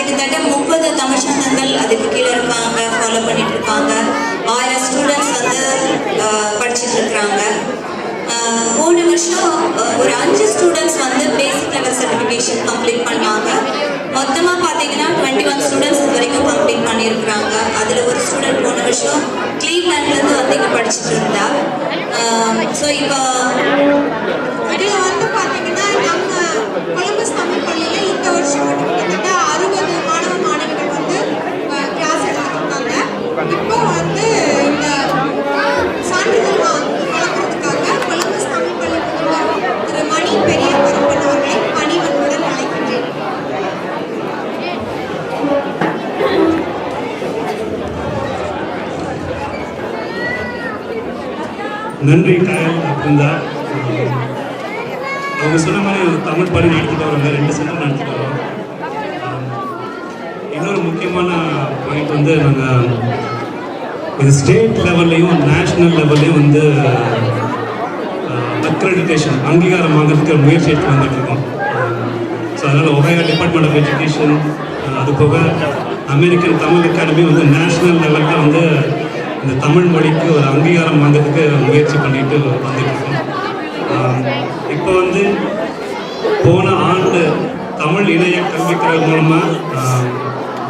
கிட்டத்தட்ட 30 தமிழ் சங்கங்கள் அதுக்கு கீழே இருக்காங்க, ஃபாலோ பண்ணிட்டு இருக்காங்க. 1000 ஸ்டூடெண்ட்ஸ் வந்து படிச்சுட்டு இருக்கிறாங்க. போன வருஷம் ஒரு 5 ஸ்டூடெண்ட்ஸ் வந்து பேசிக் லெவல் சர்டிஃபிகேஷன் கம்ப்ளீட் பண்ணாங்க. மொத்தமாக பார்த்தீங்கன்னா 21 ஸ்டூடெண்ட்ஸ் இது வரைக்கும் கம்ப்ளீட் பண்ணியிருக்கிறாங்க. அதில் ஒரு ஸ்டூடெண்ட் போன வருஷம் கிளீவ்லேண்ட்லேருந்து வந்து இங்கே படிச்சுட்டு இருந்தா. ஸோ இப்போ இதில் வந்து பார்த்தீங்கன்னா நம்ம கொலம்பஸ் தமிழ் பள்ளியில் இந்த வருஷம் கிட்டத்தட்ட 60 மாணவர்கள் வந்து கிளாஸ் எடுத்துருக்காங்க. இப்போ வந்து இந்த சான்றிதழ் வழங்குறதுக்காக கொலம்பஸ் தமிழ் பள்ளி முதல்வர் திரு மணி பெரிய பரப்பன் அவர்களை பணிவன்புடன் அழைக்கின்றேன். நன்றி கயல் அப்படின்னா அவங்க சொன்ன மாதிரி தமிழ் பள்ளி நடத்திட்டு வரோங்க, 2 சென்டர் நடத்திட்டு வரோம். இன்னொரு முக்கியமான பாயிண்ட் வந்து நாங்கள் இது ஸ்டேட் லெவல்லையும் நேஷ்னல் லெவல்லையும் வந்து அக்ரெடிடேஷன் அங்கீகாரம் வாங்கிறதுக்கு முயற்சி எடுத்து வந்துட்டு இருக்கோம். ஸோ அதனால் ஒஹாயோ டிபார்ட்மெண்ட் ஆஃப் எஜுகேஷன், அது போக அமெரிக்கன் தமிழ் அகாடமி வந்து நேஷ்னல் லெவலில் வந்து இந்த தமிழ் மொழிக்கு ஒரு அங்கீகாரம் வாங்கிறதுக்கு முயற்சி பண்ணிட்டு வந்துட்டுருக்கோம். இப்போ வந்து போன ஆண்டு தமிழ் இணைய கல்விக்கழகம் மூலமாக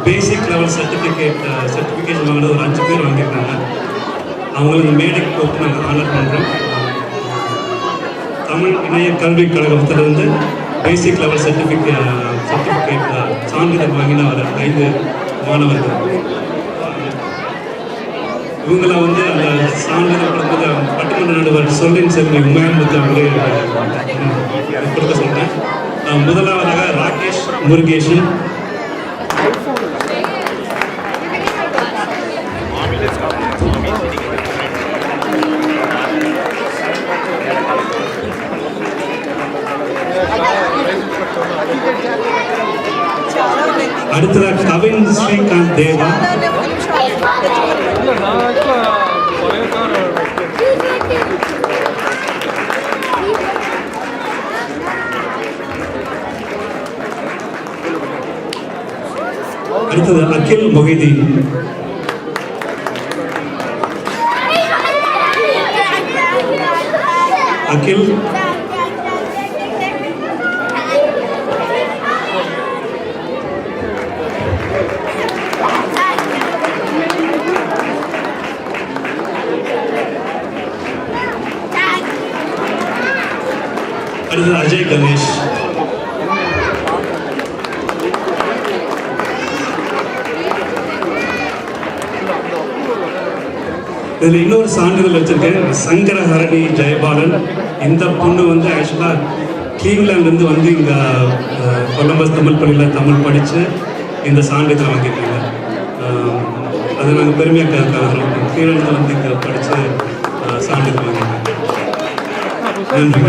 பேசிக் லெவல் சர்டிஃபிகேஷன் வாங்கினது ஒரு 5 பேர் வாங்கியிருக்காங்க. அவங்களுக்கு மேடைக்கு கூப்பிட்டு நாங்கள் ஆனர் பண்ணுறோம். தமிழ் இணைய கல்விக் கழகத்திலிருந்து பேசிக் லெவல் சர்டிஃபிகேட் சான்றிதழ் வாங்கின ஒரு 5 மாணவர்கள். இவங்களை வந்து அந்த சான்றிதழ் கொடுப்பது பட்டிமன்ற நடுவர் சொல்லின் செல்வி உமாயமுத்து அவங்களே கொடுக்க சொல்கிறேன். முதலாவதாக ராகேஷ் முருகேஷன், அடுத்ததாக கவின் ஸ்ரீகாந்த் தேவா, அடுத்தது அகில் மொஹிதீன், அகில், அடுத்தது அஜய் கணேஷ், இதில் இன்னொரு சான்றிதழ் வச்சிருக்கேன். சங்கரஹரணி ஜெயபாலன். இந்த பொண்ணு வந்து ஆக்சுவலாக கிளீவ்லேண்ட்லேருந்து வந்து இங்கே கொலம்பஸ் தமிழ் பள்ளியில் தமிழ் படித்து இந்த சான்றிதழ் வாங்கியிருக்காங்க. அதை நாங்கள் பெருமையாக கருதுகிறோம். கிளீவ்லேண்டில் வந்து இங்கே படித்து சான்றிதழ் வாங்கியிருக்காங்க. நன்றி.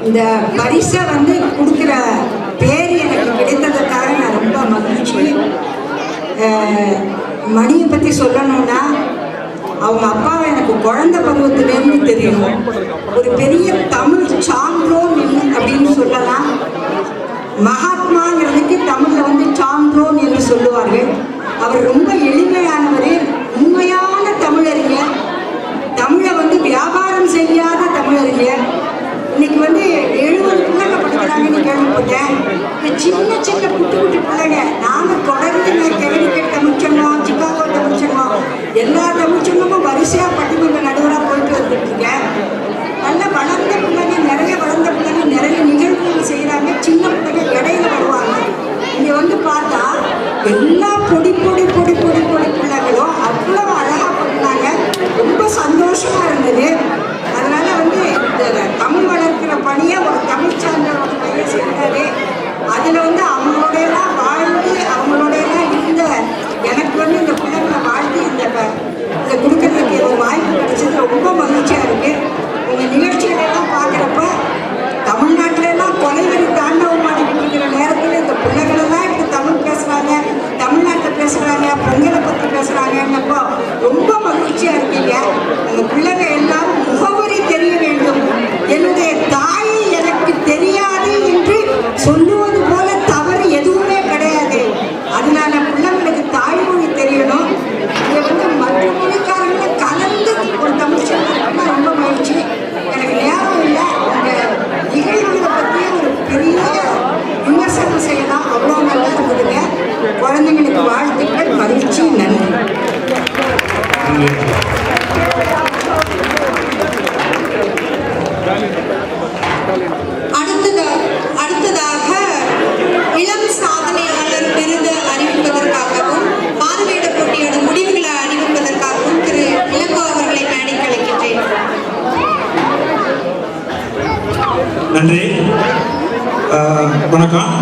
இந்த பரிசை வந்து கொடுக்குற பேர் எனக்கு கிடைத்ததற்காக நான் ரொம்ப மகிழ்ச்சி. மணியை பற்றி சொல்லணும்னா அவங்க அப்பாவை எனக்கு குழந்தை பருவத்திலேருந்து தெரியும். ஒரு பெரிய தமிழ் சான்றோன் அப்படின்னு சொல்லலாம். மகாத்மாங்கிறதுக்கு தமிழில் வந்து சான்றோன் என்று சொல்லுவார்கள். அவர் ரொம்ப எளிமையானவர், உண்மையான தமிழறிஞர், தமிழை வந்து வியாபாரம் செய்யாத தமிழறிஞர். இன்னைக்கு வந்து 70 பிள்ளைங்க படிக்கிறாங்கன்னு கேள்விப்பட்டேன். சின்ன சின்ன குட்டி குட்டி பிள்ளைங்க. நாங்கள் தொடர்ந்து கெவினிக்கட் தமிழ்ச்சங்கம், சிக்காகோ தமிழ்ச்சங்கம், எல்லா தமிழ்ச்சங்கமும் வரிசையாக பட்டிமன்ற நடுவராக போயிட்டு வந்துட்டு இருக்கேன். நல்ல வளர்ந்த பிள்ளைங்க, நிறைய வளர்ந்த பிள்ளைங்க நிறைய நிகழ்வுகள் செய்கிறாங்க. சின்ன பிள்ளைங்க இடையில வருவாங்க. இங்கே வந்து பார்த்தா எல்லா பொடி பொடி பொடி பொடி பொடி பிள்ளைங்களும் அவ்வளோ அழகாக பண்ணாங்க. ரொம்ப சந்தோஷமாக இருந்தது. அதனால வந்து இந்த தமிழ் வளர்க்கிற பணியை ஒரு தமிழ் சார்ந்தவங்க பையன் செய்கிறாரு. அதில் வந்து அவங்களோடையெல்லாம் வாழ்ந்து அவங்களோடையெல்லாம் இருந்த எனக்கு வந்து இந்த பிள்ளைங்களை வாழ்ந்து இதை கொடுக்கறதுக்கு ஒரு வாய்ப்பு கிடைச்சது ரொம்ப மகிழ்ச்சியாக இருக்குது. உங்கள் நிகழ்ச்சிகளெல்லாம் பார்க்குறப்ப தமிழ்நாட்டிலெல்லாம் கொலைவெறி தாண்டவம் ஆடிக்கிட்டு இருக்கிற நேரத்தில் இந்த பிள்ளைகளெல்லாம் இப்போ தமிழ் பேசுகிறாங்க, தமிழ்நாட்டில் பேசுகிறாங்க, பொங்கலை பற்றி பேசுகிறாங்கன்னப்போ ரொம்ப மகிழ்ச்சியாக இருக்கீங்க. உங்கள் பிள்ளைங்க எல்லாரும் முகவரி தெரிய வேண்டும். என்னுடைய தாயை எனக்கு தெரியாது என்று சொல்லுவது அடுத்ததாக இளம் சாதனையாளர் விருது அறிவிப்பதற்காகவும் மாறுவேட போட்டியோட முடிவுகளை அறிவிப்பதற்காகவும் திரு இளங்கோ அவர்களை மேடைக்கு அழைக்கின்றேன். நன்றி. வணக்கம்.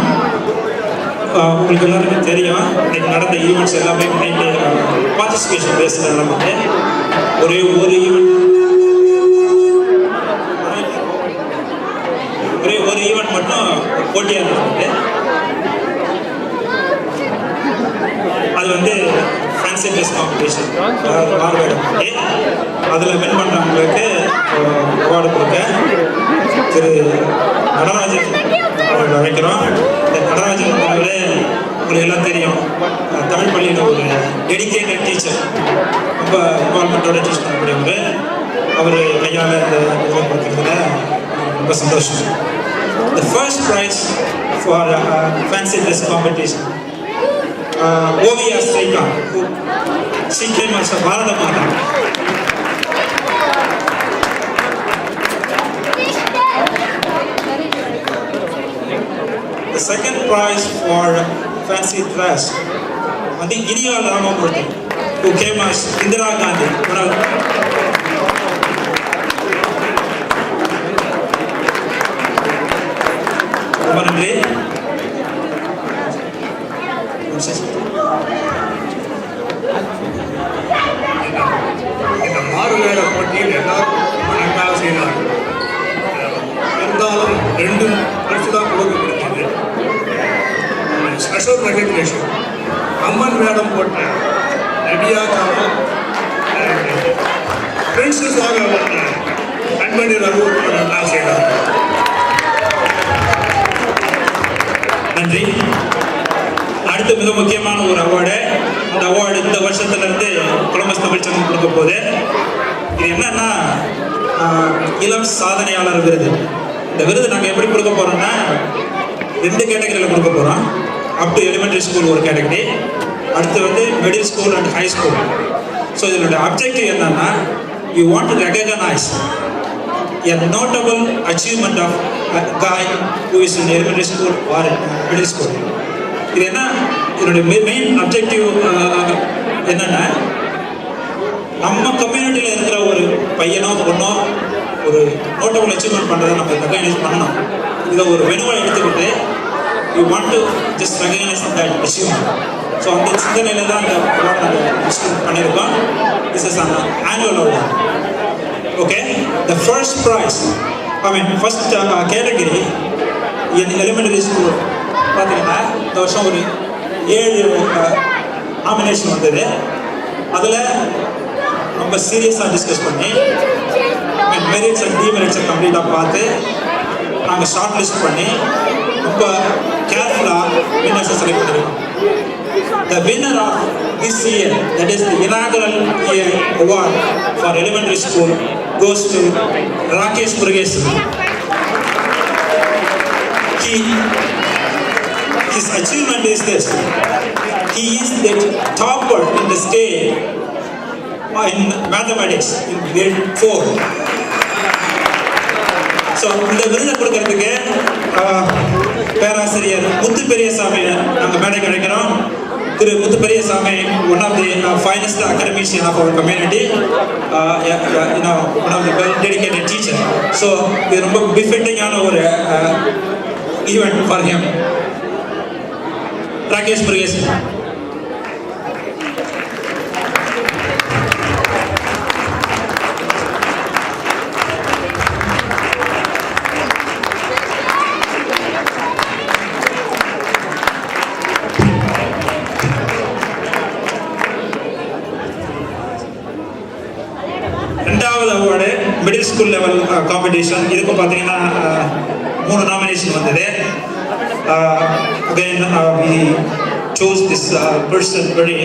உங்களுக்கு எல்லாருக்கும் தெரியும், இன்னைக்கு நடந்த ஈவெண்ட்ஸ் எல்லாமே பார்ட்டிசிபேஷன் பேஸில் நடந்தது. ஒரே ஒரு ஈவெண்ட் மட்டும் போட்டியாக நடந்தது. அது வந்து ஃபேன்சி ட்ரெஸ் காம்படிஷன், மாறுவேட போட்டி. அதில் வின் பண்ணுறவங்களுக்கு அவார்டு கொடுக்க திரு நடராஜன் அவர்கள் அழைக்கிறோம். இந்த நடராஜன் அவர்களே உங்களுக்கு எல்லாம் தெரியும், தமிழ் பள்ளியில் ஒரு டெடிக்கேட்டட் டீச்சர், ரொம்ப இன்வால்மெண்ட்டோட டீச் பண்ணக்கூடியவர். அவர் கையால் இந்த இதில் கொடுக்குறதுல ரொம்ப சந்தோஷம். The first prize for fancy dress competition, Ovia Srikant, she came as a Bharata Mata. The second prize for fancy dress, I think Iniya Ramamurthy, who came as Indira Gandhi. நன்றி. இந்த மாறுவேட போட்டியில் எல்லாரும் நன்றாக செய்தார்கள். இருந்தாலும் 2 பரிசு தான் கொடுக்கப்பட்டது. ஸ்பெஷல் ரெகக்னேஷன் அம்மன் வேடம் போட்ட நடியா காமம், பிரின்சஸாக வந்த கண்மணி ரகு நன்றாக செய்தார்கள். நன்றி. அடுத்த மிக முக்கியமான ஒரு அவார்டு. அந்த அவார்டு இந்த வருஷத்துலேருந்து கொலம்பஸ் தமிழ் சங்கம் கொடுக்க போகுது. இது என்னன்னா இளம் சாதனையாளர் விருது. இந்த விருது நாங்கள் எப்படி கொடுக்க போகிறோம்னா 2 கேட்டகரியில் கொடுக்க போகிறோம். அப் டு எலிமெண்ட்ரி ஸ்கூல் ஒரு கேட்டகரி, அடுத்து வந்து middle school and high school. So இதனுடைய அப்ஜெக்டிவ் என்னன்னா, you want to recognise a notable achievement of a guy who is in elementary school or middle school. இது என்ன, இதனுடைய மெயின் அப்ஜெக்டிவ் என்னன்னா, நம்ம கம்யூனிட்டியில் இருக்கிற ஒரு பையனோ பொண்ணோ ஒரு நோட்டபிள் அச்சீவ்மெண்ட் பண்ணுறதை நம்ம ரெகக்னைஸ் பண்ணணும். இதை ஒரு வெனுவை எடுத்துக்கிட்டு you want to just recognise that achievement. So அந்த சிந்தனையில் தான் அந்த அவார்டு நாங்கள் பண்ணியிருக்கோம். This is an annual award. Okay, the first prize, first category in elementary school பார்த்தீங்கன்னா இந்த வருஷம் ஒரு 7 நாமினேஷன் வந்தது. அதில் ரொம்ப சீரியஸாக டிஸ்கஸ் பண்ணி மெரிட்ஸ் அண்ட் டிமெரிட்ஸை கம்ப்ளீட்டாக பார்த்து நாங்கள் ஷார்ட் லிஸ்ட் பண்ணி ரொம்ப கேர்ஃபுல்லாக வின்னர்ஸை செலக்ட் பண்ணியிருக்கோம். The winner of this year, that is the inaugural year award for elementary school, goes to Rakesh Murugeshwar. His achievement is this: he is the topper in the state in mathematics in grade 4. So இந்த விருதை கொடுக்கறதுக்கு பேராசிரியர் முத்து பெரியசாமி நாங்கள் மேடைக்கு அழைக்கிறோம். Thiru Muthu Periyasamy, one of the finest academician of our community, one of the well dedicated teacher. So இது ரொம்ப பிஃபிட்டிங்கான ஒரு event for him. Rakesh Murugesan. ரெண்டாவது award middle school level competition. இதுக்கும் பார்த்தீங்கன்னா 3 நாமினேஷன் வந்தது. Again, we chose this person very